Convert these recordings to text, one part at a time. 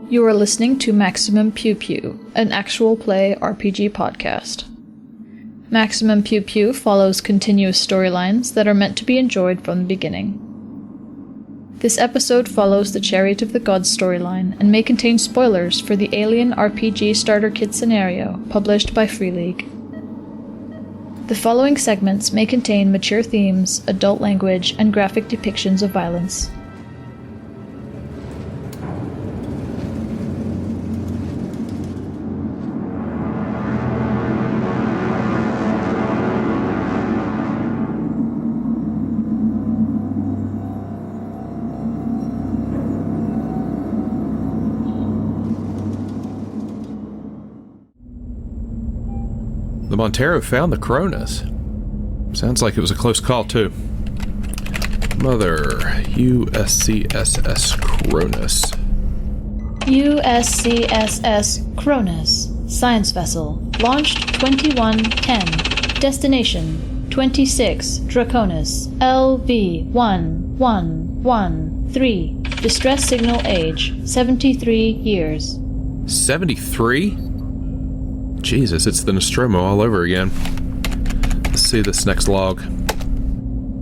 You are listening to Maximum Pew Pew, an actual play RPG podcast. Maximum Pew Pew follows continuous storylines that are meant to be enjoyed from the beginning. This episode follows the Chariot of the Gods storyline and may contain spoilers for the Alien RPG Starter Kit scenario published by Free League. The following segments may contain mature themes, adult language, and graphic depictions of violence. The Montero found the Cronus. Sounds like it was a close call, too. Mother, USCSS Cronus. USCSS Cronus, science vessel, launched 2110, destination 26 Draconis, LV1113, distress signal age 73 years. 73? Jesus, it's the Nostromo all over again. Let's see this next log.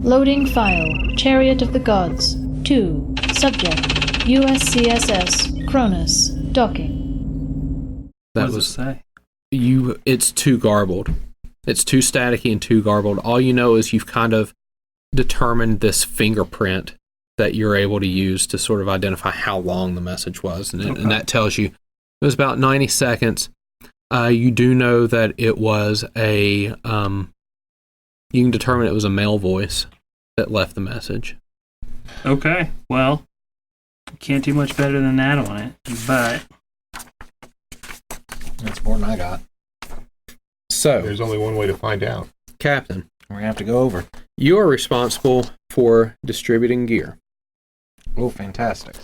Loading file, Chariot of the Gods, 2, subject, USCSS Cronus, docking. That What does was it say? it's too garbled. It's too staticky and too garbled. All you know is you've kind of determined this fingerprint that you're able to use to sort of identify how long the message was. And that tells you it was about 90 seconds. You do know that it was you can determine it was a male voice that left the message. Okay, well, can't do much better than that on it, but That's more than I got. So, There's only one way to find out. Captain, We're going to have to go over. you are responsible for distributing gear. Oh, fantastic.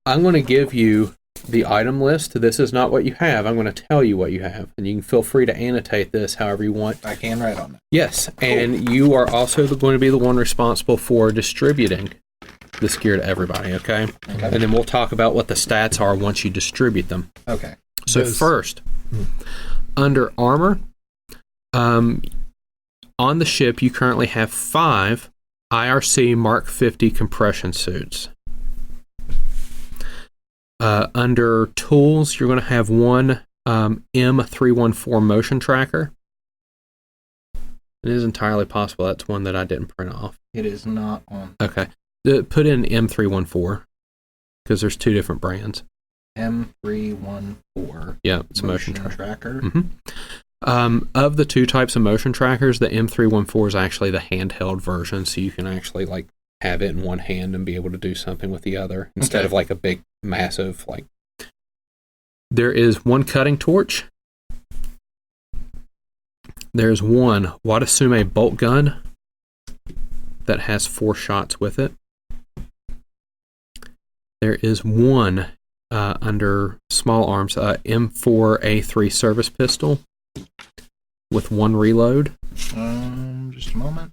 I'm going to give you the item list. This is not what you have. I'm going to tell you what you have, and you can feel free to annotate this however you want. I can write on it. Yes, and you are also going to be the one responsible for distributing this gear to everybody, okay? And then we'll talk about what the stats are once you distribute them. Okay. So first, under armor, on the ship you currently have 5 IRC Mark 50 compression suits. Under tools, you're going to have one M314 motion tracker. It is entirely possible that's one that I didn't print off. It is not on Okay. Put in M314 because there's 2 different brands. M314. Yeah, it's a motion tracker. tracker. Of the 2 types of motion trackers, the M314 is actually the handheld version, so you can actually like have it in one hand and be able to do something with the other instead of like a big, massive like. There is one cutting torch. There's one Watasume bolt gun that has 4 shots with it. There is one under small arms M4A3 service pistol with 1 reload. Just a moment.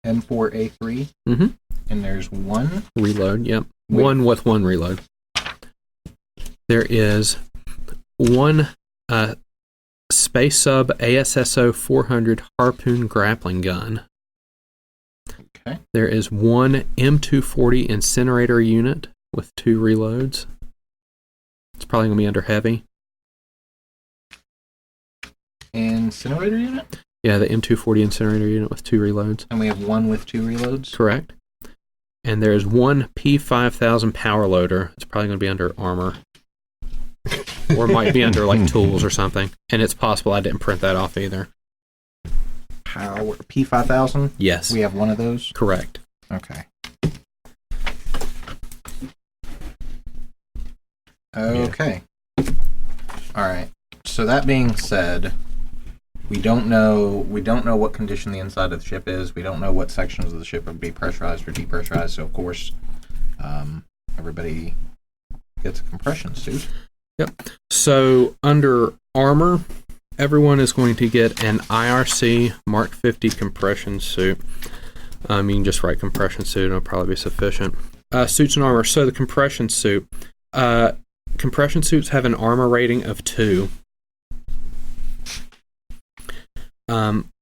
M4A3. Mm-hmm. And there's 1 reload. Yep, one with 1 reload. There is one Space Sub ASSO 400 harpoon grappling gun. Okay. There is one M240 incinerator unit with 2 reloads. It's probably going to be under heavy. Incinerator unit? Yeah, the M240 incinerator unit with 2 reloads. And we have 1 with 2 reloads? Correct. And there's one P5000 power loader. It's probably going to be under armor. Or it might be under like tools or something. And it's possible I didn't print that off either. Power P5000? Yes. We have 1 of those? Correct. Okay. Okay. Alright. So that being said, we don't know what condition the inside of the ship is. We don't know what sections of the ship would be pressurized or depressurized, so of course everybody gets a compression suit. Yep. So under armor, everyone is going to get an IRC Mark 50 compression suit. You can just write compression suit, it'll probably be sufficient. Suits and armor. So the compression suit, compression suits have an armor rating of 2.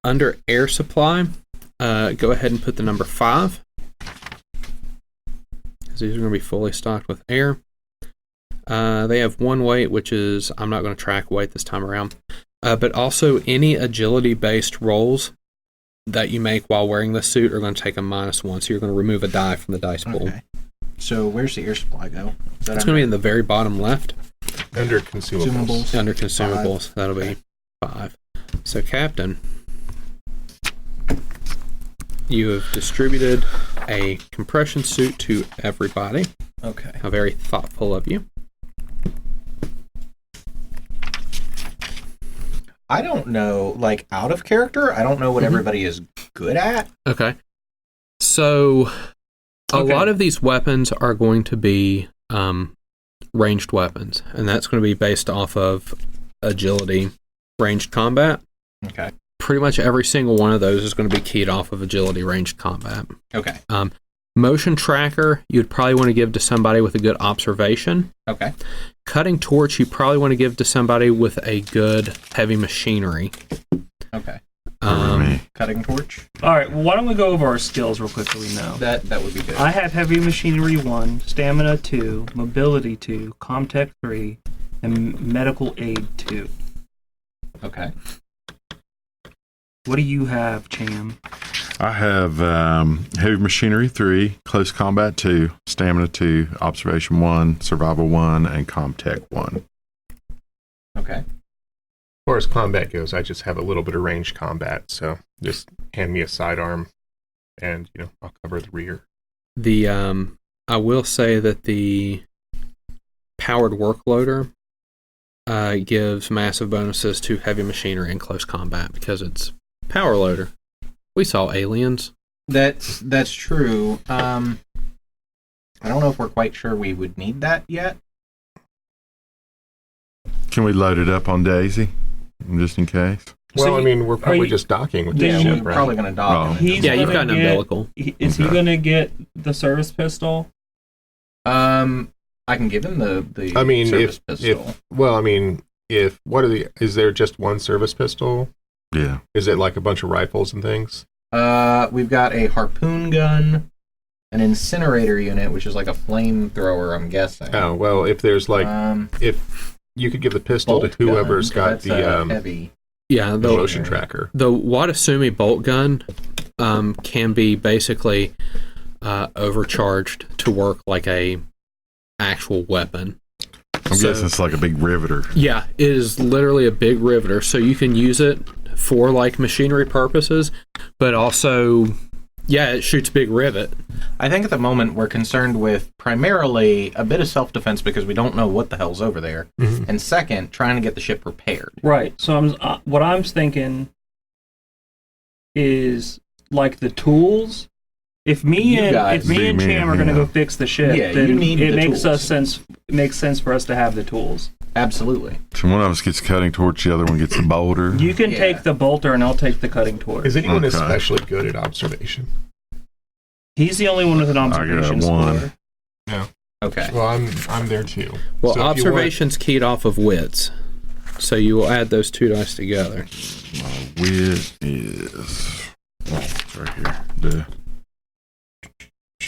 Under air supply, go ahead and put the number 5. Because these are going to be fully stocked with air. They have 1 weight, which is, I'm not going to track weight this time around. But also any agility-based rolls that you make while wearing this suit are going to take a -1. So you're going to remove a die from the dice pool. Okay. So where's the air supply go? It's going to be in the very bottom left. Under consumables. Under consumables. 5. That'll be 5. So, Captain, you have distributed a compression suit to everybody. Okay. How very thoughtful of you. I don't know, like, out of character, I don't know what everybody is good at. Okay. So, a lot of these weapons are going to be ranged weapons, and that's going to be based off of agility, ranged combat. Okay. Pretty much every single one of those is going to be keyed off of agility, ranged combat. Okay. Motion tracker, you'd probably want to give to somebody with a good observation. Okay. Cutting torch, you probably want to give to somebody with a good heavy machinery. Okay. Me. Cutting torch? All right, well, why don't we go over our skills real quick so we know? That would be good. I have heavy machinery 1, stamina 2, mobility 2, comtech 3, and medical aid 2. Okay. What do you have, Cham? I have heavy machinery 3, close combat 2, stamina 2, observation 1, survival 1, and comtech 1. Okay. As far as combat goes, I just have a little bit of ranged combat, so just hand me a sidearm, and I'll cover the rear. The I will say that the powered workloader gives massive bonuses to heavy machinery and close combat because it's power loader. We saw aliens. That's true. I don't know if we're quite sure we would need that yet. Can we load it up on Daisy, just in case? So we're probably just docking with Yeah, this we're ship, right? probably going to dock. Oh. Yeah, you've got an umbilical. Is he going to get the service pistol? I can give him the service pistol. Is there just one service pistol? Yeah. Is it like a bunch of rifles and things? We've got a harpoon gun, an incinerator unit, which is like a flamethrower, I'm guessing. Oh, well, if there's like, if you could give the pistol to whoever's got the heavy. Yeah, the motion tracker. The Watasumi bolt gun can be basically overcharged to work like a actual weapon. I'm guessing it's like a big riveter. Yeah, it is literally a big riveter, so you can use it for like machinery purposes, but also, yeah, it shoots big rivet. I think at the moment we're concerned with primarily a bit of self-defense because we don't know what the hell's over there, and second, trying to get the ship repaired. Right. So what I'm thinking is like the tools. If me and Cham are going to go fix the ship, then it makes sense for us to have the tools. Absolutely. So one of us gets cutting torch, the other one gets the bolter. You can take the bolter, and I'll take the cutting torch. Is anyone especially good at observation? He's the only one with an observation score. No. Okay. Well, I'm there too. Well, so observation's keyed off of wits, so you will add those 2 dice together. My wit is it's right here.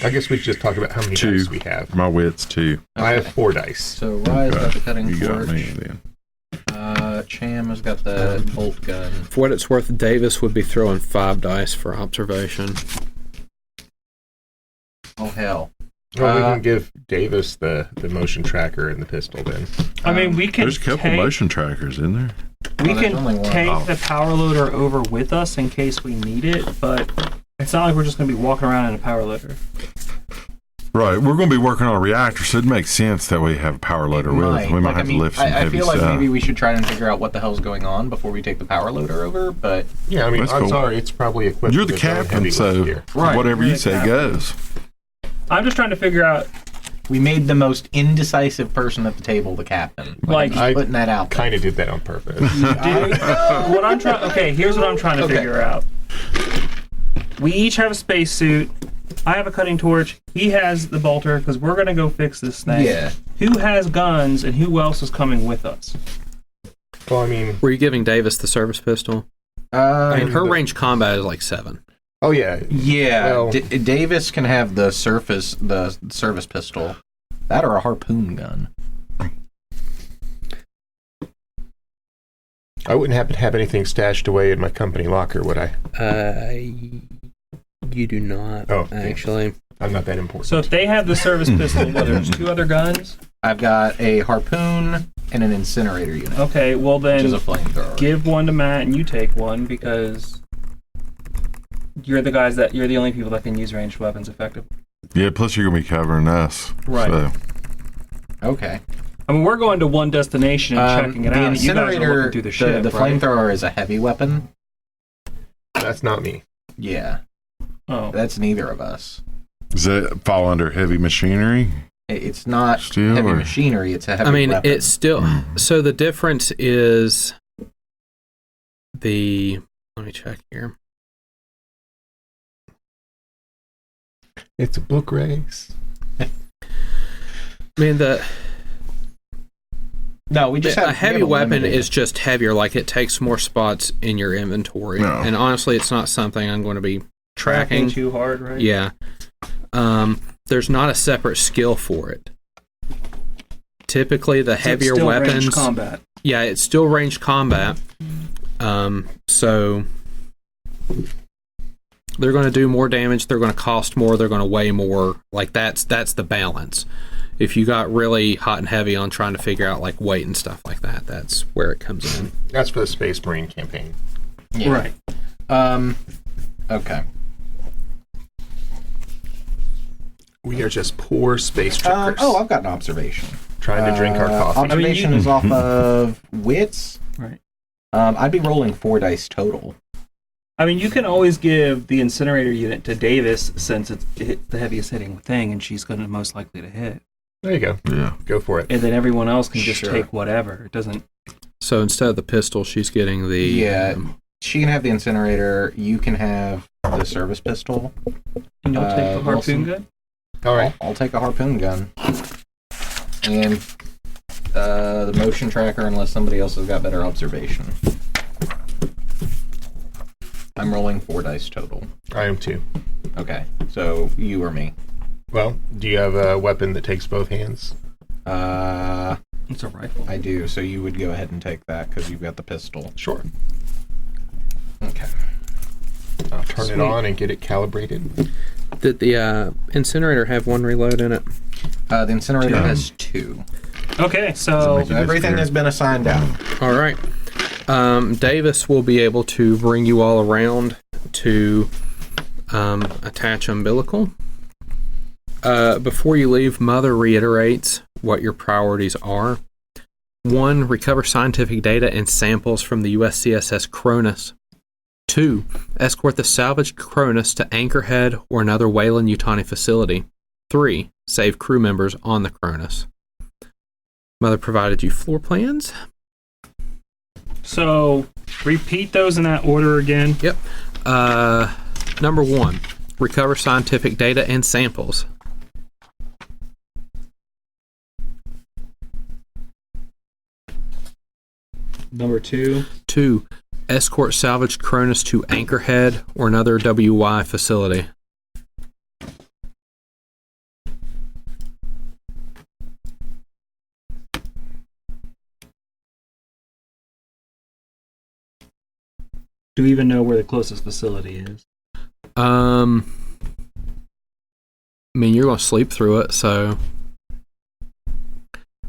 I guess we should just talk about how many dice we have. My wit's 2. Okay. I have 4 dice. So Rye's got the cutting torch. You got me then. Cham has got the bolt gun. For what it's worth, Davis would be throwing 5 dice for observation. Oh, hell. Well, we can give Davis the motion tracker and the pistol then. I mean, we can There's a couple motion trackers in there. We can take the power loader over with us in case we need it, but it's not like we're just going to be walking around in a power loader. Right, we're going to be working on a reactor, so it makes sense that we have a power loader with us. We might have to lift some heavy stuff. I feel like maybe we should try and figure out what the hell's going on before we take the power loader over, but... Yeah, I mean, I'm sorry, it's probably equipped. You're the captain, so whatever you say goes. I'm just trying to figure out... We made the most indecisive person at the table the captain. I putting that out there. Kind of did that on purpose. Here's what I'm trying to figure out. We each have a spacesuit. I have a cutting torch. He has the bolter because we're gonna go fix this thing. Yeah. Who has guns and who else is coming with us? Well, I mean, were you giving Davis the service pistol? I mean, her range combat is like 7. Oh yeah. Yeah. Well, Davis can have the service pistol. That or a harpoon gun. I wouldn't happen to have anything stashed away in my company locker, would I? You do not. Oh, actually. I'm not that important. So if they have the service pistol, there's 2 other guns. I've got a harpoon and an incinerator unit. Okay, well then, which is a flamethrower. Give one to Matt and you take one because you're the only people that can use ranged weapons effectively. Yeah, plus you're going to be covering us. Right. So. Okay. I mean, we're going to one destination and checking it out. The incinerator, you guys are looking through the ship, the right? flamethrower is a heavy weapon. That's not me. Yeah. Oh. That's neither of us. Does that fall under heavy machinery? It's not Steel heavy or? machinery, it's a heavy weapon. It's still... So the difference is the... Let me check here. It's a book race. I mean, No, we just have a heavy weapon is just heavier. Like, it takes more spots in your inventory. No. And honestly, it's not something I'm going to be tracking. Too hard, right? Yeah. There's not a separate skill for it. Typically, the heavier it's still weapons... ranged combat. Yeah, it's still ranged combat. So... They're going to do more damage, they're going to cost more, they're going to weigh more. Like, that's the balance. If you got really hot and heavy on trying to figure out, like, weight and stuff like that, that's where it comes in. That's for the Space Marine campaign. Yeah. Right. Okay. We are just poor space trickers. I've got an observation. Trying to drink our coffee. Observation is off of wits. Right. I'd be rolling 4 dice total. I mean, you can always give the incinerator unit to Davis since it's the heaviest hitting thing, and she's going to most likely to hit. There you go. Yeah. Go for it. And then everyone else can just Sure. take whatever. It doesn't... So instead of the pistol, she's getting the... Yeah, she can have the incinerator. You can have the service pistol. And you'll take the harpoon Wilson. gun? All right. I'll take a harpoon gun. And the motion tracker, unless somebody else has got better observation. I'm rolling 4 dice total. I am too. Okay, so you or me? Well, do you have a weapon that takes both hands? It's a rifle. I do, so you would go ahead and take that because you've got the pistol. Sure. Okay. I'll turn Sweet. it on and get it calibrated. Did the incinerator have 1 reload in it? The incinerator has 2. Okay, so... Everything has been assigned out. All right. Davis will be able to bring you all around to attach umbilical. Before you leave, Mother reiterates what your priorities are. 1, recover scientific data and samples from the USCSS Cronus. 2, escort the salvaged Cronus to Anchorhead or another Weyland-Yutani facility. 3, save crew members on the Cronus. Mother provided you floor plans. So, repeat those in that order again. Yep. Number 1, recover scientific data and samples. Number 2. 2, escort salvaged Cronus to Anchorhead or another WY facility. Do we even know where the closest facility is? I mean, you're going to sleep through it, so...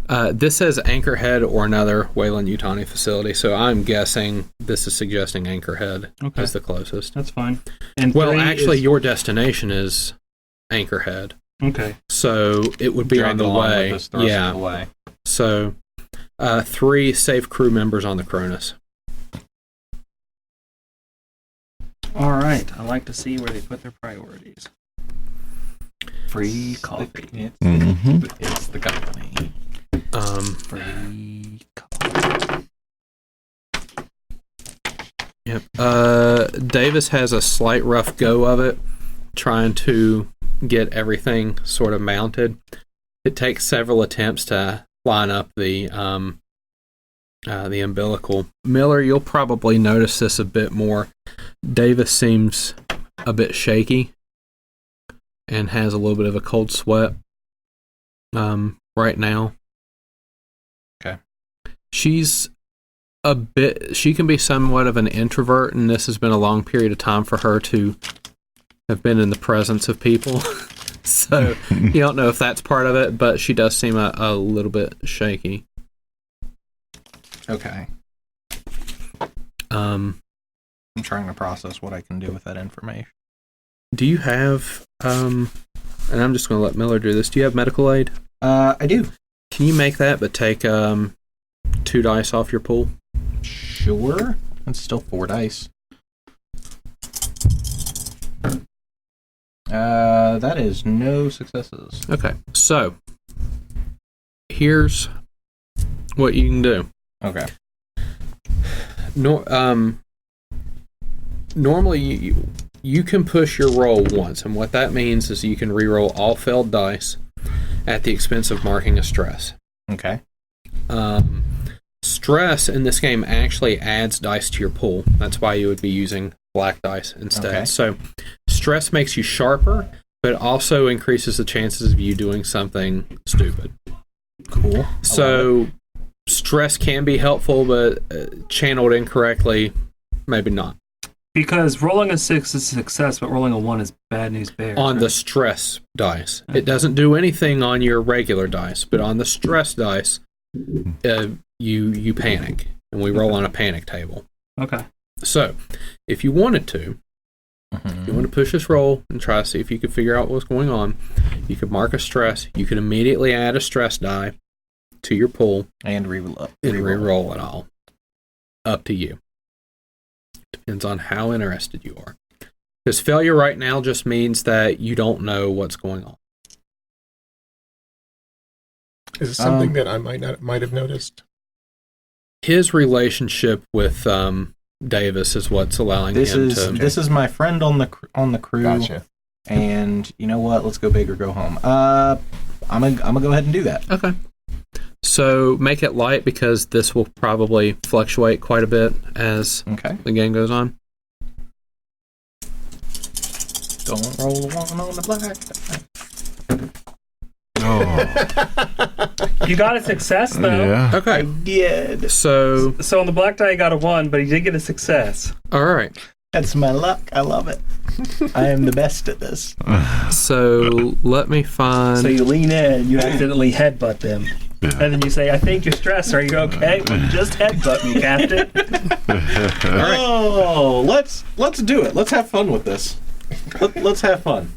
this says Anchorhead or another Weyland-Yutani facility, so I'm guessing this is suggesting Anchorhead as the closest. That's fine. And well, 3 actually, is... your destination is Anchorhead. Okay. So it would be on the way. Yeah. The way. So 3, save crew members on the Cronus. All right. I like to see where they put their priorities. Free coffee. It's the company. Free coffee. Yep. Davis has a slight rough go of it, trying to get everything sort of mounted. It takes several attempts to line up the umbilical. Miller, you'll probably notice this a bit more. Davis seems a bit shaky and has a little bit of a cold sweat right now. Okay. She can be somewhat of an introvert, and this has been a long period of time for her to have been in the presence of people. So you don't know if that's part of it, but she does seem a little bit shaky. Okay. I'm trying to process what I can do with that information. Do you have, and I'm just going to let Miller do this, do you have medical aid? I do. Can you make that, but take 2 dice off your pool? Sure. It's still 4 dice. That is no successes. Okay, so here's what you can do. Okay. Normally you can push your roll once, and what that means is you can re-roll all failed dice at the expense of marking a stress. Okay. Stress in this game actually adds dice to your pool. That's why you would be using black dice instead. Okay. So stress makes you sharper, but also increases the chances of you doing something stupid. Cool. So stress can be helpful, but channeled incorrectly, maybe not. Because rolling a 6 is a success, but rolling a 1 is bad news bears. On right? the stress dice. Okay. It doesn't do anything on your regular dice, but on the stress dice, you panic, and we roll on a panic table. Okay. So, if you wanted to, you want to push this roll and try to see if you could figure out what's going on, you could mark a stress. You could immediately add a stress die to your pool and re-roll it all. Up to you. Depends on how interested you are. Because failure right now just means that you don't know what's going on. Is it something that I might have noticed? His relationship with Davis is what's allowing him to. This is my friend on the crew. Gotcha. And you know what? Let's go big or go home. I'm gonna go ahead and do that. Okay. So make it light, because this will probably fluctuate quite a bit as the game goes on. Don't roll the 1 on the black. You got a success, though. Yeah. Okay. I did. So on the black die, you got a 1, but he did get a success. all right. That's my luck. I love it. I am the best at this. So let me find. So you lean in, and you accidentally headbutt them. Yeah. And then you say, I think you're stressed. Are you okay? Well, you just headbutt me, Captain. Oh, let's do it. Let's have fun with this. Let's have fun.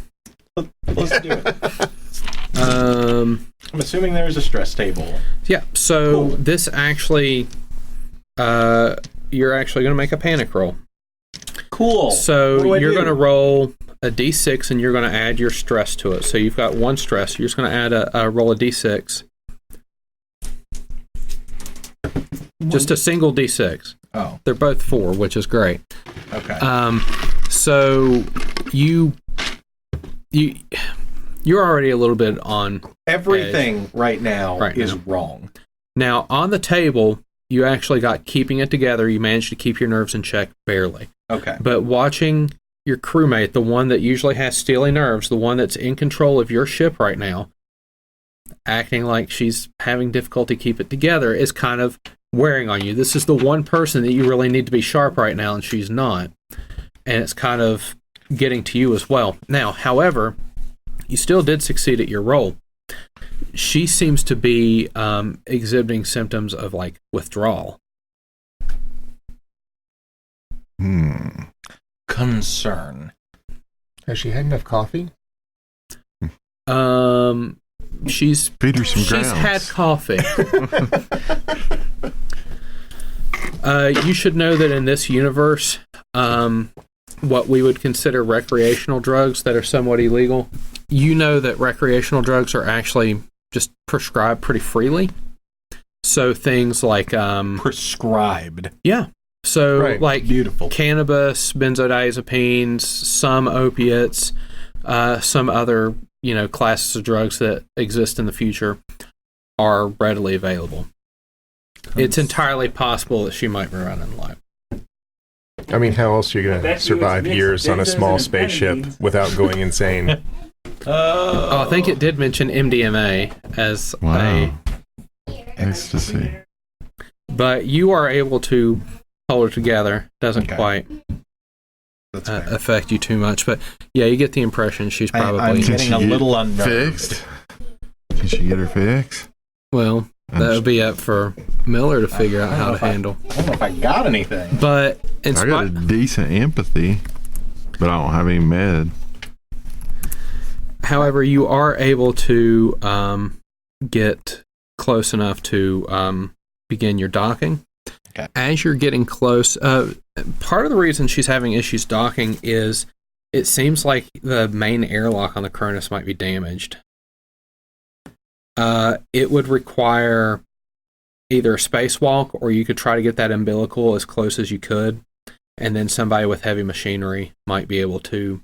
Let's do it. I'm assuming there's a stress table. Yeah, so this actually, you're actually going to make a panic roll. Cool. So you're going to roll a d6, and you're going to add your stress to it. So you've got 1 stress. You're just going to add a roll a d6. Just a single d6. Oh. They're both 4, which is great. Okay. So you're already a little bit on everything edge right now is wrong. Now, on the table, you actually got keeping it together. You managed to keep your nerves in check barely. Okay. But watching your crewmate, the one that usually has steely nerves, the one that's in control of your ship right now, acting like she's having difficulty keep it together, is kind of wearing on you. This is the one person that you really need to be sharp right now, and she's not. And it's kind of getting to you as well. Now, however, you still did succeed at your roll. She seems to be exhibiting symptoms of, like, withdrawal. Concern. Has she had enough coffee? She's feed her some grounds. She's had coffee. You should know that in this universe, what we would consider recreational drugs that are somewhat illegal, you know that recreational drugs are actually just prescribed pretty freely. So things like prescribed. Yeah. So like beautiful cannabis, benzodiazepines, some opiates, some other, classes of drugs that exist in the future are readily available. It's entirely possible that she might be running low. I mean, how else are you going to survive years on a small spaceship without going insane? I think it did mention MDMA as Wow. Nice to see. But you are able to hold it together. Doesn't quite affect you too much. But yeah, you get the impression she's probably... I'm getting a little unnerved. Fixed? Can she get her fixed? Well, that would be up for Miller to figure out how to handle. I don't know if I got anything. But I got a decent empathy, but I don't have any med. However, you are able to get close enough to begin your docking. Okay. As you're getting close, part of the reason she's having issues docking is it seems like the main airlock on the Cronus might be damaged. It would require either a spacewalk, or you could try to get that umbilical as close as you could, and then somebody with heavy machinery might be able to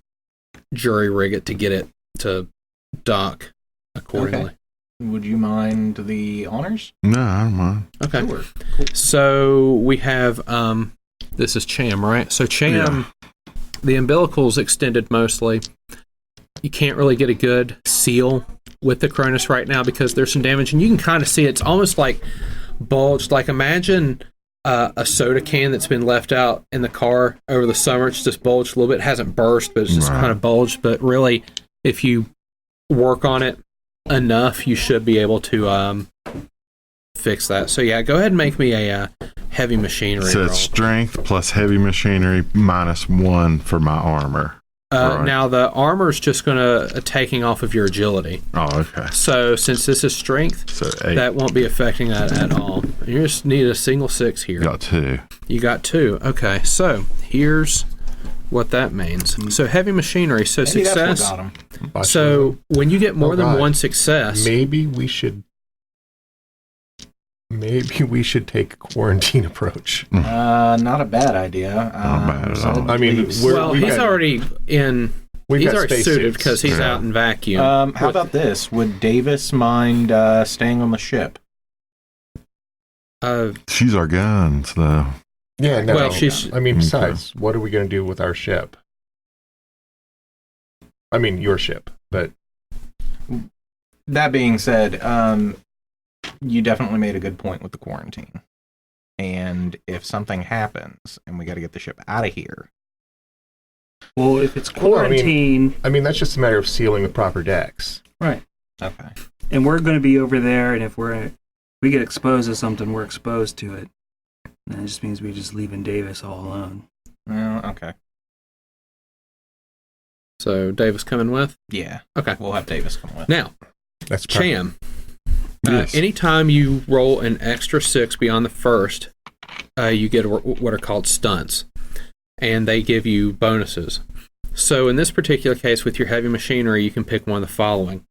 jury rig it to get it to dock accordingly. Okay. Would you mind the honors? No, I don't mind. Okay. Sure. Cool. So we have, this is Cham, right? So Cham, the umbilical's extended mostly. You can't really get a good seal with the Cronus right now because there's some damage, and you can kind of see it's almost like bulged. Like imagine a soda can that's been left out in the car over the summer. It's just bulged a little bit. It hasn't burst, but it's just kind of bulged. But really, if you work on it enough, you should be able to fix that. So yeah, go ahead and make me a heavy machinery So roll. it's strength plus heavy machinery -1 for my armor. Right. Now the armor's just going to taking off of your agility. Oh, okay. So since this is strength, So 8. that won't be affecting that at all. You just need a single 6 here. Got 2. You got 2. Okay, so here's what that means. So heavy machinery. So Maybe success. that's what got him. So when you get more than one success, Maybe we should take a quarantine approach. Not a bad idea. Not bad at all. I mean, he's we've already got already suited spacesuits. because he's out in vacuum. how about this? Would Davis mind staying on the ship? She's our guns, though. Yeah, no. Well, she's- I mean, besides, what are we going to do with our ship? I mean, your ship, but... That being said, you definitely made a good point with the quarantine. And if something happens and we got to get the ship out of here... Well, if it's Well, quarantine... I mean, that's just a matter of sealing the proper decks. Right. Okay. And we're going to be over there, and if we get exposed to something, we're exposed to it. And it just means we're just leaving Davis all alone. Well, okay. So Davis coming with? Yeah. Okay. We'll have Davis come with. Now, That's Cham, Yes. anytime you roll an extra 6 beyond the first, you get what are called stunts, and they give you bonuses. So in this particular case, with your heavy machinery, you can pick one of the following.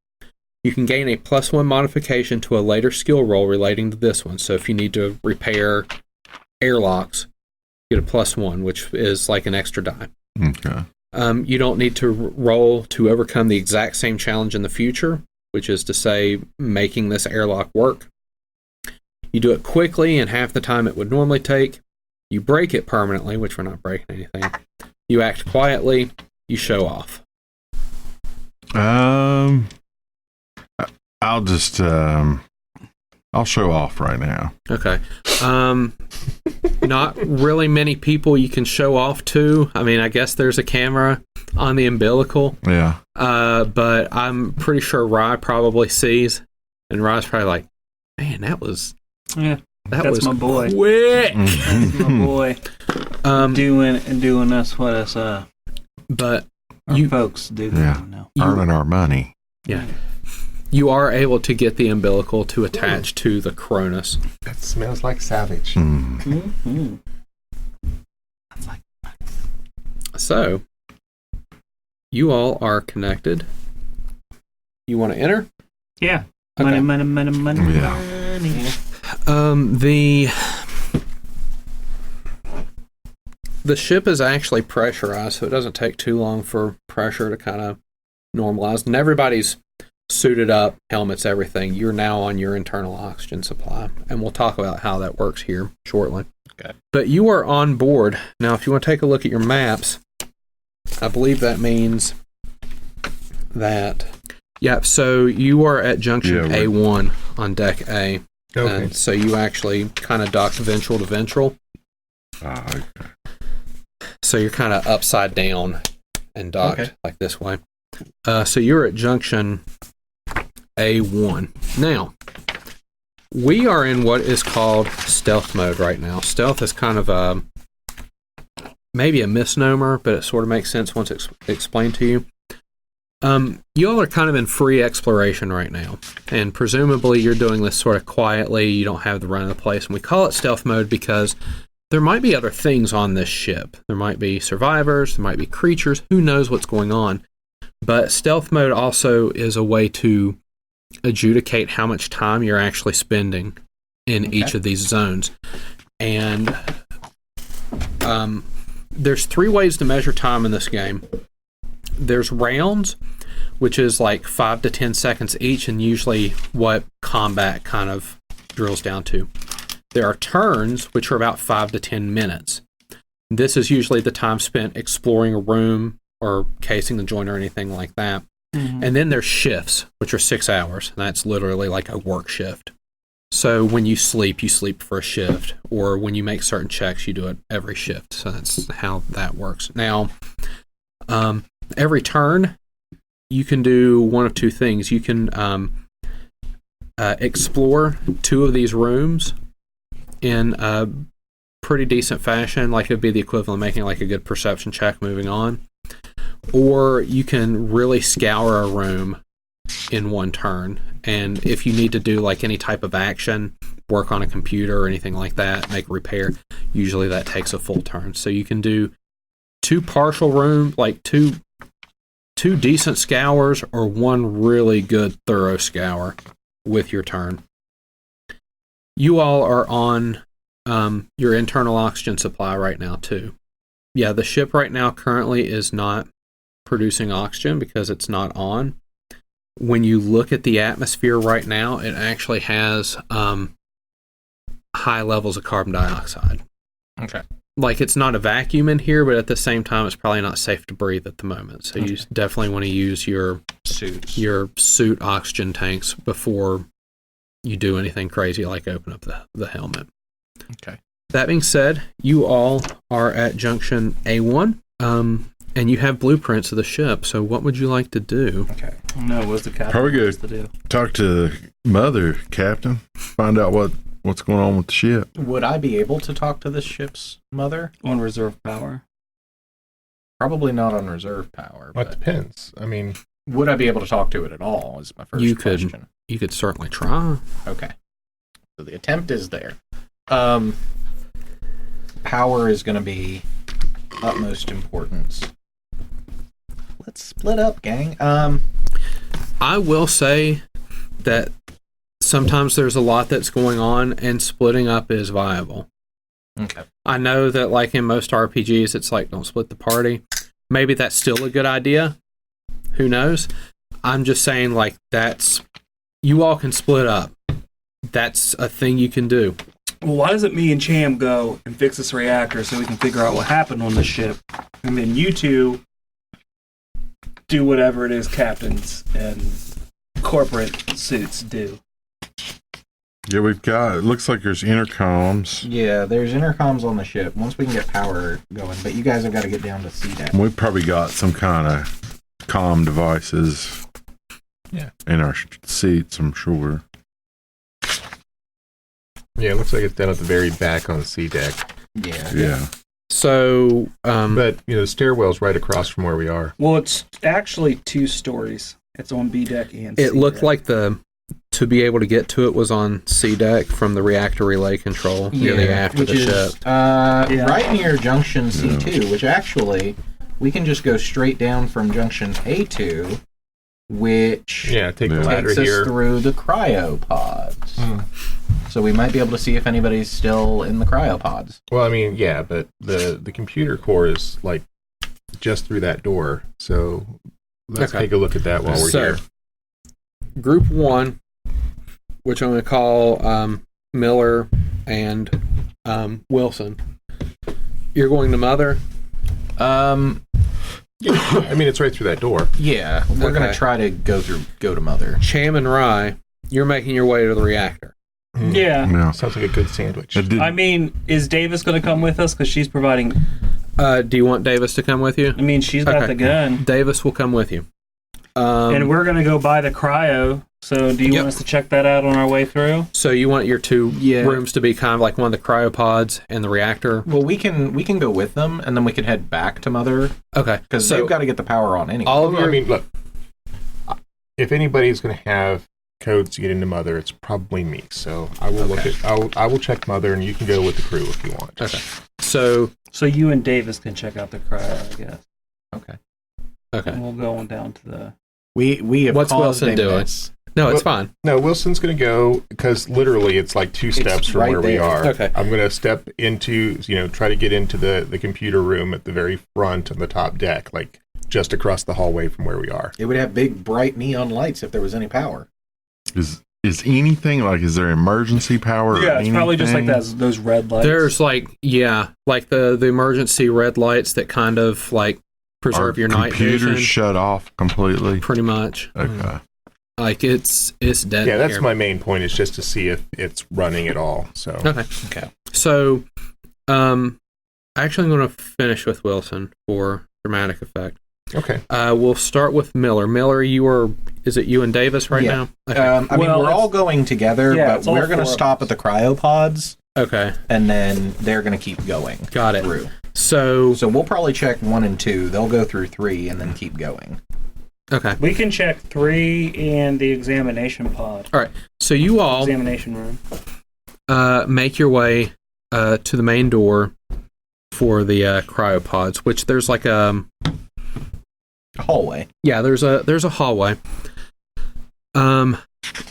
You can gain a +1 modification to a later skill roll relating to this one. So if you need to repair airlocks, you get a +1, which is like an extra die. Okay. You don't need to roll to overcome the exact same challenge in the future, which is to say making this airlock work. You do it quickly in half the time it would normally take. You break it permanently, which we're not breaking anything. You act quietly. You show off. I'll just I'll show off right now. Okay. Not really many people you can show off to. I mean, I guess there's a camera on the umbilical. Yeah. But I'm pretty sure Rye probably sees, and Rye's probably like, "Man, that was That's was my boy. quick." That's my boy. Doing us what us But our folks do. Yeah. Now. Earning our money. yeah, you are able to get the umbilical to attach to the Cronus. That smells like savage. Mm-hmm. So you all are connected. You want to enter? Yeah. Okay. Money. Yeah. The ship is actually pressurized, so it doesn't take too long for pressure to kind of normalized, and everybody's suited up, helmets, everything. You're now on your internal oxygen supply, and we'll talk about how that works here shortly. Okay. But you are on board. Now, if you want to take a look at your maps, I believe that means that, so you are at junction A1 on deck A. Okay. And so you actually kind of docked ventral to ventral. Okay. So you're kind of upside down and docked like this way. So you're at junction A1. Now, we are in what is called stealth mode right now. Stealth is kind of maybe a misnomer, but it sort of makes sense once it's explained to you. You all are kind of in free exploration right now, and presumably you're doing this sort of quietly. You don't have the run of the place, and we call it stealth mode because there might be other things on this ship. There might be survivors, there might be creatures, who knows what's going on. But stealth mode also is a way to adjudicate how much time you're actually spending in each of these zones. And there's 3 ways to measure time in this game. There's rounds, which is like 5 to 10 seconds each, and usually what combat kind of drills down to. There are turns, which are about 5 to 10 minutes. This is usually the time spent exploring a room or casing the joint or anything like that. Mm-hmm. And then there's shifts, which are 6 hours. And that's literally like a work shift. So when you sleep for a shift. Or when you make certain checks, you do it every shift. So that's how that works. Now, every turn, you can do one of 2 things. You can explore 2 of these rooms in a pretty decent fashion, like it would be the equivalent of making like a good perception check moving on. Or you can really scour a room in 1 turn. And if you need to do like any type of action, work on a computer or anything like that, make a repair, usually that takes a full turn. So you can do 2 partial room, like two decent scours or 1 really good thorough scour with your turn. You all are on your internal oxygen supply right now, too. Yeah, the ship right now currently is not producing oxygen because it's not on. When you look at the atmosphere right now, it actually has high levels of carbon dioxide. Okay. Like, it's not a vacuum in here, but at the same time, it's probably not safe to breathe at the moment. So you definitely want to use your suit oxygen tanks before you do anything crazy like open up the helmet. Okay. That being said, you all are at junction A1, and you have blueprints of the ship. So what would you like to do? Okay. No, what's the captain Probably supposed to do? Talk to Mother, Captain. Find out what's going on with the ship. Would I be able to talk to this ship's mother? On reserve power. Probably not on reserve power. Well, it depends. I mean, would I be able to talk to it at all is my first question. You could certainly try. Okay. So the attempt is there. Power is going to be utmost importance. Let's split up, gang. I will say that sometimes there's a lot that's going on, and splitting up is viable. Okay. I know that, like in most RPGs, it's like, don't split the party. Maybe that's still a good idea. Who knows? I'm just saying, like, you all can split up. That's a thing you can do. Well, why doesn't me and Cham go and fix this reactor so we can figure out what happened on the ship? And then you 2 do whatever it is captains and corporate suits do. Yeah, it looks like there's intercoms. Yeah, there's intercoms on the ship once we can get power going, but you guys have got to get down to sea deck. We've probably got some kind of comm devices in our seats, I'm sure. Yeah, it looks like it's down at the very back on the sea deck. Yeah. So, but, the stairwell's right across from where we are. Well, it's actually 2 stories. It's on B deck and C it looked deck. like to be able to get to it was on C deck from the reactor relay control near the aft of the ship. Right near junction C2, which actually we can just go straight down from junction A2, which take the ladder takes us here through the cryopods. So we might be able to see if anybody's still in the cryopods. Well, I mean, but the computer core is like just through that door, so let's take a look at that while we're here. Group 1, which I'm going to call Miller and Wilson. You're going to Mother? I mean, it's right through that door. Yeah, we're going to try to go to Mother. Cham and Rye, you're making your way to the reactor. Yeah. Sounds like a good sandwich. I mean, is Davis going to come with us? Because she's providing... Do you want Davis to come with you? I mean, she's got the gun. Davis will come with you. And we're going to go buy the cryo. So do you want us to check that out on our way through? So you want your 2 rooms to be kind of like one of the cryopods and the reactor? Well, we can go with them, and then we can head back to Mother. Okay. Because they've got to get the power on anyway. I mean, look, if anybody's going to have codes to get into Mother, it's probably me. So I will look at. I will check Mother, and you can go with the crew if you want. Okay. So you and Davis can check out the cryo, I guess. Okay. And we'll go on down to the... We have What's Wilson doing? No, it's fine. No, Wilson's going to go because literally it's like 2 steps from where we are. Okay. I'm going to step into, try to get into the computer room at the very front on the top deck, like just across the hallway from where we are. It would have big, bright neon lights if there was any power. Is anything is there emergency power? Yeah, it's probably just like those red lights. There's like the emergency red lights that kind of like preserve your night vision. Computers shut off completely. Pretty much. Okay. Like it's dead. Yeah, that's my main point, is just to see if it's running at all. So okay. So, actually, I'm going to finish with Wilson for dramatic effect. Okay. We'll start with Miller. Miller, is it you and Davis right now? Okay. I mean, we're all going together, but we're going to stop at the cryopods. Okay. And then they're going to keep going. Got it. Through. So we'll probably check 1 and 2. They'll go through 3 and then keep going. Okay. We can check 3 and the examination pod. All right. So you all examination room. Make your way to the main door for the cryopods, which there's like a hallway. Yeah, there's a hallway.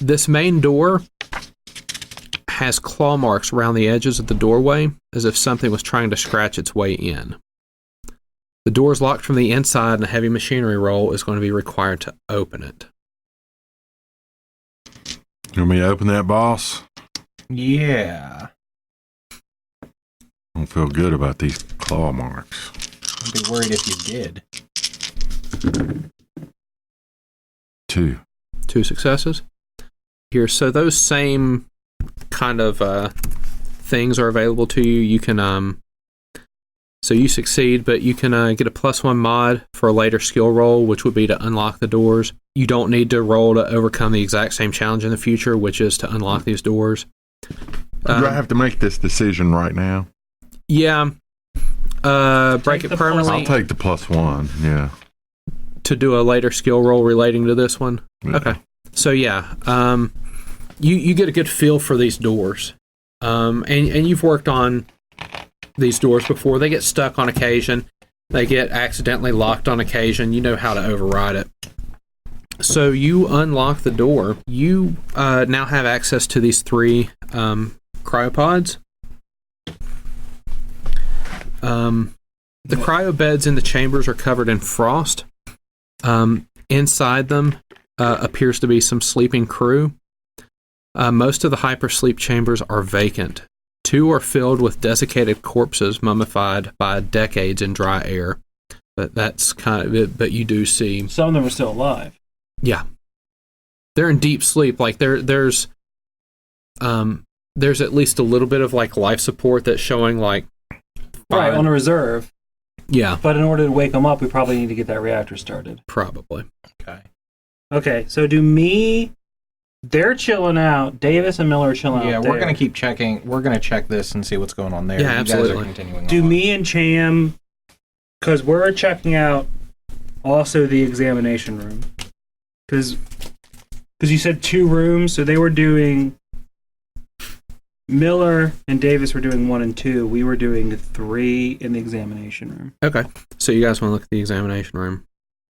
This main door has claw marks around the edges of the doorway, as if something was trying to scratch its way in. The door is locked from the inside, and a heavy machinery roll is going to be required to open it. You want me to open that, boss? Yeah. I don't feel good about these claw marks. I'd be worried if you did. 2. 2 successes. Here, so those same kind of things are available to you. You can so you succeed, but you can get a +1 mod for a later skill roll, which would be to unlock the doors. You don't need to roll to overcome the exact same challenge in the future, which is to unlock these doors. Do I have to make this decision right now? Yeah. Break it permanently. I'll take the +1, yeah. To do a later skill roll relating to this one? Yeah. Okay. So yeah, you get a good feel for these doors. And you've worked on these doors before. They get stuck on occasion. They get accidentally locked on occasion. You know how to override it. So you unlock the door. You now have access to these 3 cryopods. The cryo beds in the chambers are covered in frost. Inside them appears to be some sleeping crew. Most of the hypersleep chambers are vacant. 2 are filled with desiccated corpses mummified by decades in dry air. But that's kind of it. But you do see some of them are still alive. Yeah, they're in deep sleep. Like there's at least a little bit of like life support that's showing like right on a reserve. Yeah, but in order to wake them up, we probably need to get that reactor started. Probably. Okay. So they're chilling out. Davis and Miller are chilling out. Yeah, we're going to keep checking. We're going to check this and see what's going on there. Yeah, absolutely. You guys are continuing Do on. me and Cham, because we're checking out also the examination room. Because you said 2 rooms, so they were doing... Miller and Davis were doing 1 and 2. We were doing 3 in the examination room. Okay. So you guys want to look at the examination room.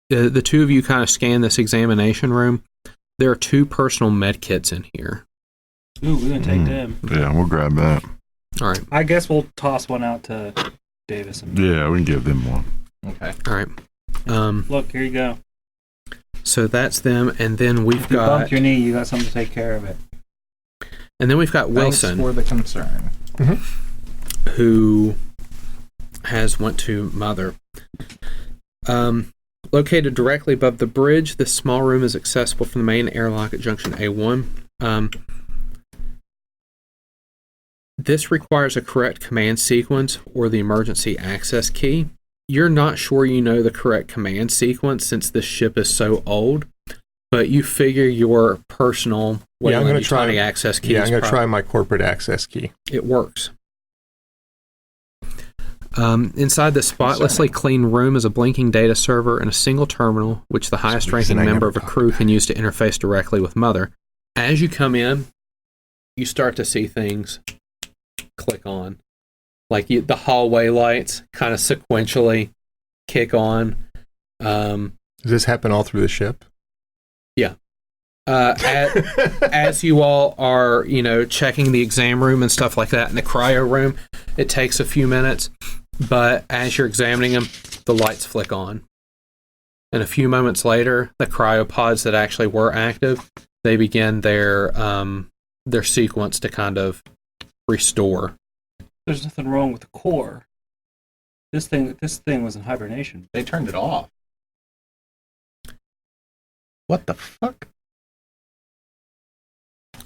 The 2 of you kind of scan this examination room. There are 2 personal med kits in here. Ooh, we're going to take them. Yeah, we'll grab that. All right. I guess we'll toss one out to Davis. Yeah, we can give them one. Okay. All right. Look, here you go. So that's them, and then we've If you got... bump your knee, you got something to take care of it. And then we've got Wilson. Thanks for the concern. Who has went to Mother. Located directly above the bridge, this small room is accessible from the main airlock at junction A1. This requires a correct command sequence or the emergency access key. You're not sure you know the correct command sequence since this ship is so old, but you figure your personal I'm going to try access key. Yeah, I'm going to try my corporate access key. It works. Inside the spotlessly clean room is a blinking data server and a single terminal, which the highest ranking member of a crew can use to interface directly with Mother. As you come in, you start to see things click on. Like the hallway lights kind of sequentially kick on. Does this happen all through the ship? Yeah. As you all are, checking the exam room and stuff like that in the cryo room, it takes a few minutes, but as you're examining them, the lights flick on. And a few moments later, the cryopods that actually were active, they begin their sequence to kind of restore. There's nothing wrong with the core. This thing was in hibernation. They turned it off. What the fuck?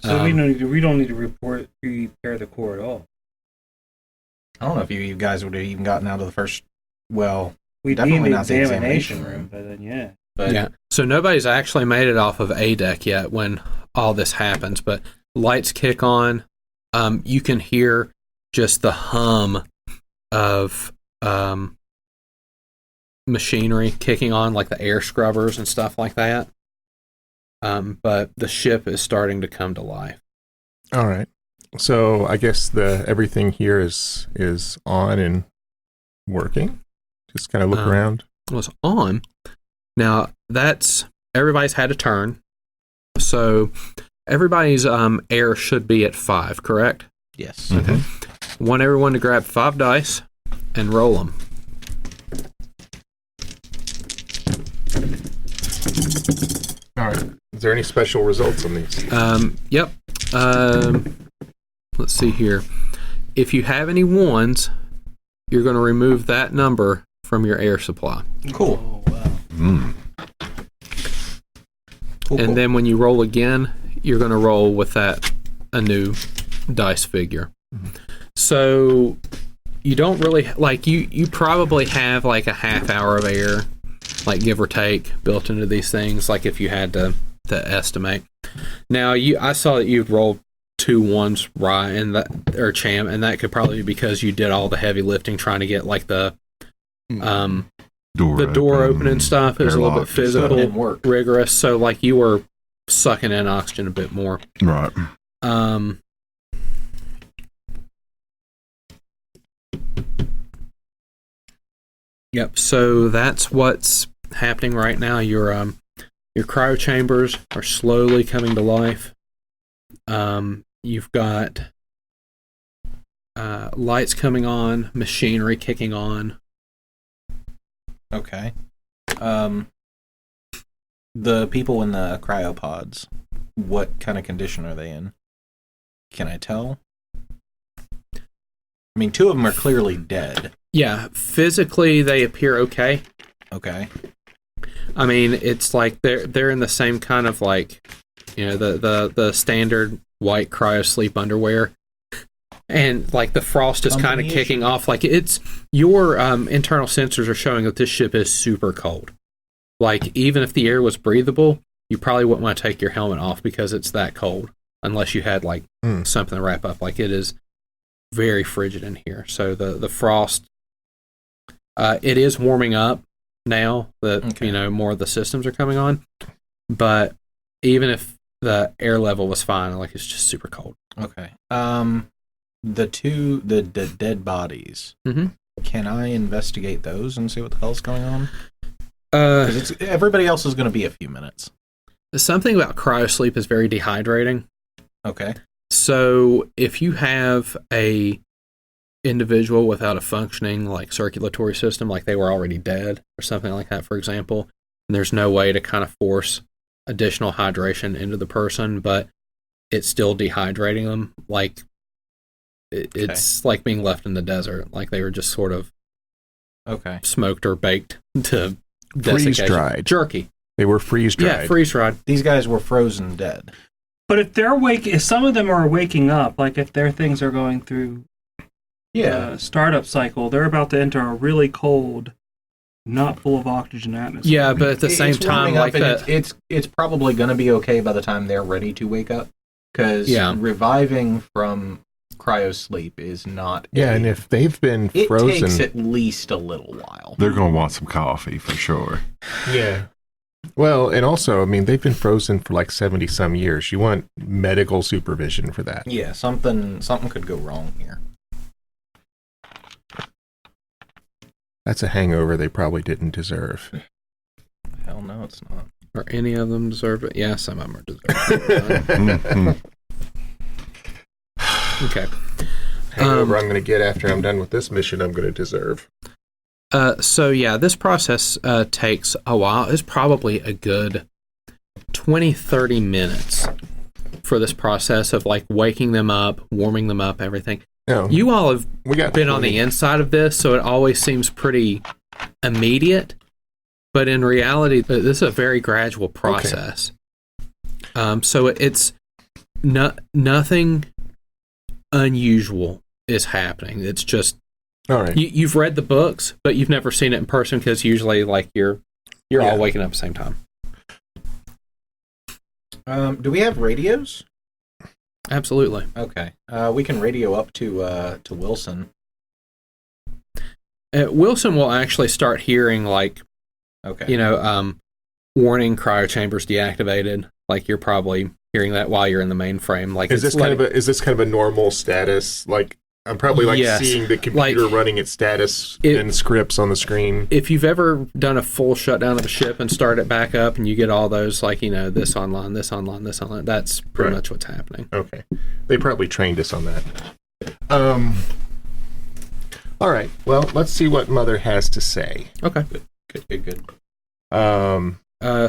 So we don't need to repair the core at all. I don't know if you guys would have even gotten out of the first. Well, We definitely need not the the examination examination room, but then yeah. But Yeah. So nobody's actually made it off of A deck yet when all this happens, but lights kick on. You can hear just the hum of machinery kicking on, like the air scrubbers and stuff like that. But the ship is starting to come to life. All right. So I guess everything here is on and working. Just kind of look around. Was on. Now everybody's had a turn, so everybody's air should be at 5, correct? yes. Okay. Want everyone to grab 5 dice and roll them. All right. Is there any special results on these? Yep. Let's see here. If you have any 1s, you're going to remove that number from your air supply. Cool. Oh, wow. Cool. And then when you roll again, you're going to roll with a new dice figure. So you don't really, you probably have like a half hour of air, like give or take, built into these things, like if you had to estimate. Now, I saw that you'd rolled 2 1s, right, or Cham, and that could probably be because you did all the heavy lifting trying to get like the door open and stuff. It was a little bit physical, rigorous, so like you were sucking in oxygen a bit more. Right. Yep, so that's what's happening right now. Your cryo chambers are slowly coming to life. You've got lights coming on, machinery kicking on. Okay. The people in the cryopods, what kind of condition are they in? Can I tell? I mean, 2 of them are clearly dead. Yeah, physically they appear okay. Okay. I mean, it's like they're in the same kind of like, the standard white cryo sleep underwear. And like the frost is kind of kicking off. Like it's your internal sensors are showing that this ship is super cold. Like even if the air was breathable, you probably wouldn't want to take your helmet off because it's that cold, unless you had like something to wrap up. Like it is very frigid in here. So the frost, it is warming up now that more of the systems are coming on. But even if the air level was fine, like it's just super cold. Okay. The dead bodies. Mm-hmm. Can I investigate those and see what the hell's going on? Because everybody else is going to be a few minutes. Something about cryosleep is very dehydrating. Okay. So if you have a individual without a functioning like circulatory system, like they were already dead or something like that, for example, and there's no way to kind of force additional hydration into the person, but it's still dehydrating them. Like it's like being left in the desert. Like they were just sort of smoked or baked to freeze-dried jerky. They were freeze-dried. Yeah, freeze-dried. These guys were frozen dead. But if some of them are waking up, like if their things are going through startup cycle, they're about to enter a really cold, not full of oxygen atmosphere. Yeah, but at the same time, like that, it's probably going to be okay by the time they're ready to wake up, because reviving from cryo sleep is not. Yeah, and if they've been frozen, it takes at least a little while. They're going to want some coffee for sure. Yeah. Well, and also, I mean, they've been frozen for like 70-some years. You want medical supervision for that. Yeah, something could go wrong here. That's a hangover they probably didn't deserve. Hell no, it's not. Or any of them deserve it? Yeah, some of them are deserved. Okay. Hangover I'm going to get after I'm done with this mission I'm going to deserve. So yeah, this process takes a while. It's probably a good 20-30 minutes for this process of like waking them up, warming them up, everything. Oh, you all have been on the inside of this, so it always seems pretty immediate. But in reality, this is a very gradual process. Okay. So it's nothing unusual is happening. It's just all right. You've read the books, but you've never seen it in person because usually, like you're all waking up at the same time. Do we have radios? Absolutely. Okay. We can radio up to Wilson. Wilson will actually start hearing like, warning cryo chambers deactivated. Like you're probably hearing that while you're in the mainframe. Like, is this kind of a normal status? Like I'm probably seeing the computer running its status and scripts on the screen. If you've ever done a full shutdown of a ship and start it back up, and you get all those this online, this online, this online, that's pretty much what's happening. Okay, they probably trained us on that. All right. Well, let's see what Mother has to say. Okay. Good.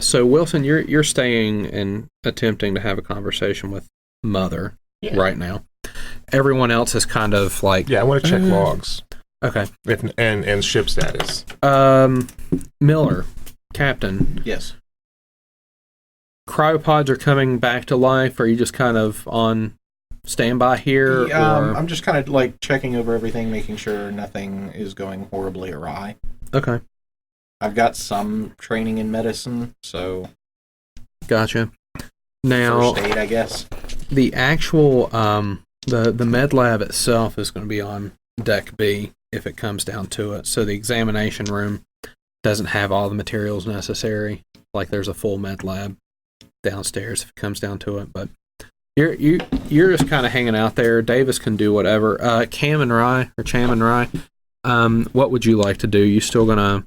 So Wilson, you're staying and attempting to have a conversation with Mother right now. Everyone else is kind of like... Yeah, I want to check logs. Okay. And ship status. Miller, Captain. Yes. Cryopods are coming back to life. Are you just kind of on standby here? I'm just kind of like checking over everything, making sure nothing is going horribly awry. Okay. I've got some training in medicine, so... Gotcha. Now... First aid, I guess. The actual... The med lab itself is going to be on Deck B if it comes down to it. So the examination room doesn't have all the materials necessary. Like there's a full med lab downstairs if it comes down to it. But you're just kind of hanging out there. Davis can do whatever. Cham and Rye, what would you like to do? You still going to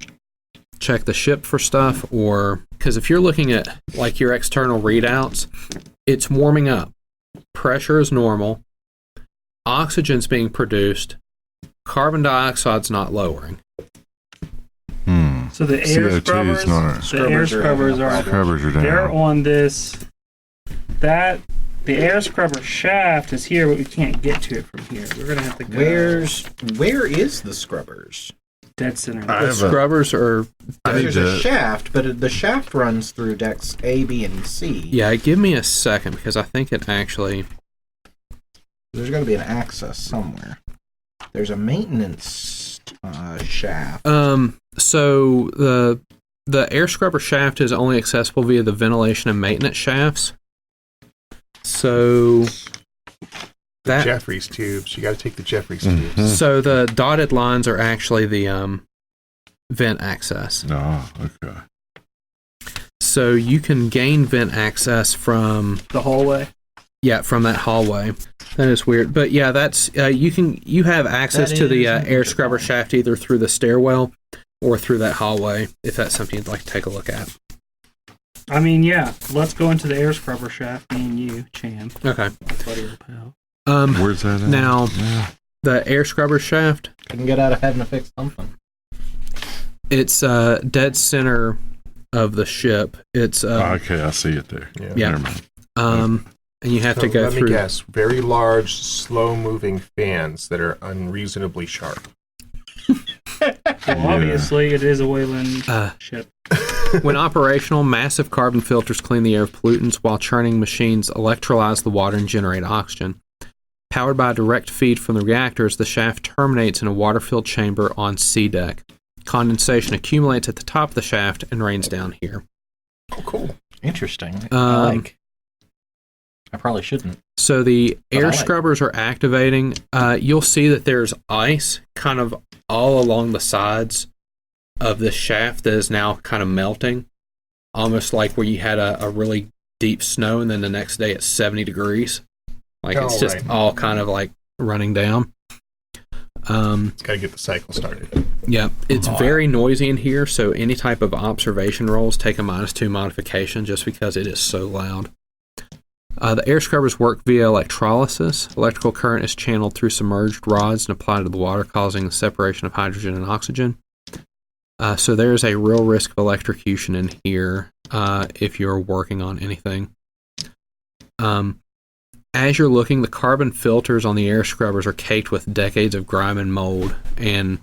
check the ship for stuff? Or because if you're looking at like your external readouts, it's warming up. Pressure is normal. Oxygen's being produced. Carbon dioxide's not lowering. So the air scrubbers are down. They're on this. The air scrubber shaft is here, but we can't get to it from here. We're gonna have to go. Where is the scrubbers? Dead center. The scrubbers are... There's a shaft, but the shaft runs through decks A, B, and C. Yeah, give me a second, because I think it actually... There's got to be an access somewhere. There's a maintenance shaft. So the air scrubber shaft is only accessible via the ventilation and maintenance shafts. So the Jeffries tubes. You got to take the Jeffries tubes. So the dotted lines are actually the vent access. Oh, okay. So you can gain vent access from the hallway. Yeah, from that hallway. That is weird, but yeah, that's you have access to the air scrubber shaft either through the stairwell or through that hallway if that's something you'd like to take a look at. I mean, yeah, let's go into the air scrubber shaft. Me and you, Cham. Okay. Where's that at? Now, the air scrubber shaft. You can get out of having to fix something. It's dead center of the ship. It's okay, I see it there. Yeah. Never mind. And you have to go let through. me guess. Very large, slow-moving fans that are unreasonably sharp. Well, obviously, it is a Wayland ship. When operational, massive carbon filters clean the air of pollutants, while churning machines electrolyze the water and generate oxygen. Powered by a direct feed from the reactors, the shaft terminates in a water-filled chamber on C deck. Condensation accumulates at the top of the shaft and rains down here. Oh, cool. Interesting. I probably shouldn't. So the air scrubbers are activating. You'll see that there's ice kind of all along the sides of this shaft that is now kind of melting. Almost like where you had a really deep snow and then the next day it's 70 degrees. Like it's just all kind of like running down. It's got to get the cycle started. Yeah, it's very noisy in here, so any type of observation rolls take a -2 modification just because it is so loud. The air scrubbers work via electrolysis. Electrical current is channeled through submerged rods and applied to the water, causing the separation of hydrogen and oxygen. So there's a real risk of electrocution in here if you're working on anything. As you're looking, the carbon filters on the air scrubbers are caked with decades of grime and mold, and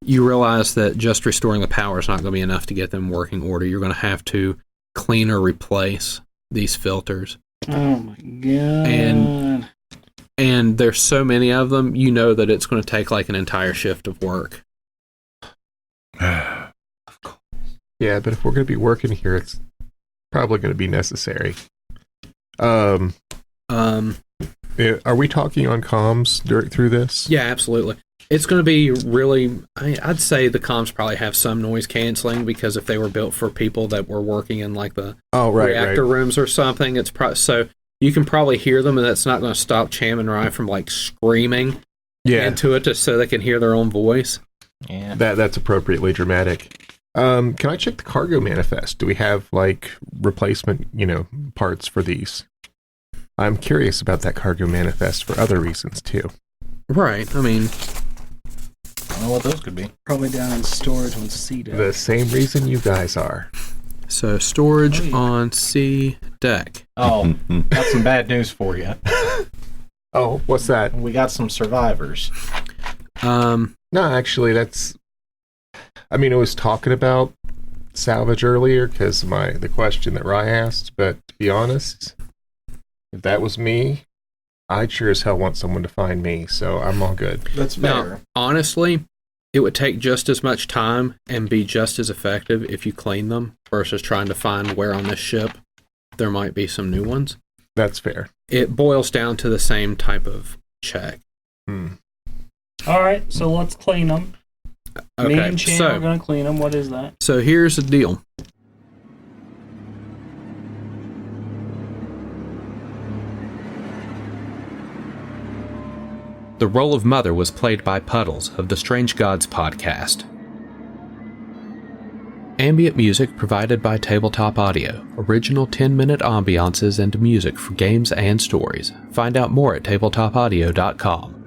you realize that just restoring the power is not going to be enough to get them in working order. You're going to have to clean or replace these filters. Oh my god. And there's so many of them, you know that it's going to take like an entire shift of work. Yeah, but if we're going to be working here, it's probably going to be necessary. Are we talking on comms through this? Yeah, absolutely. It's going to be really, I'd say the comms probably have some noise canceling because if they were built for people that were working in like the reactor rooms or something, it's so you can probably hear them, and that's not going to stop Cham and Rye from like screaming into it just so they can hear their own voice. Yeah, that's appropriately dramatic. Can I check the cargo manifest? Do we have like replacement, parts for these? I'm curious about that cargo manifest for other reasons too. Right. I mean, I don't know what those could be. Probably down in storage on C deck. The same reason you guys are. So storage on C deck. Oh, got some bad news for you. Oh, what's that? We got some survivors. No, actually, I was talking about salvage earlier because the question that Rye asked, but to be honest, if that was me, I'd sure as hell want someone to find me, so I'm all good. That's fair. Now, honestly, it would take just as much time and be just as effective if you clean them versus trying to find where on this ship there might be some new ones. That's fair. It boils down to the same type of check. All right, so let's clean them. Okay, Me and Cham are going to clean them. What is that? So here's the deal. The role of Mother was played by Puddles of the Strange Gods podcast. Ambient music provided by Tabletop Audio. Original 10-minute ambiances and music for games and stories. Find out more at tabletopaudio.com.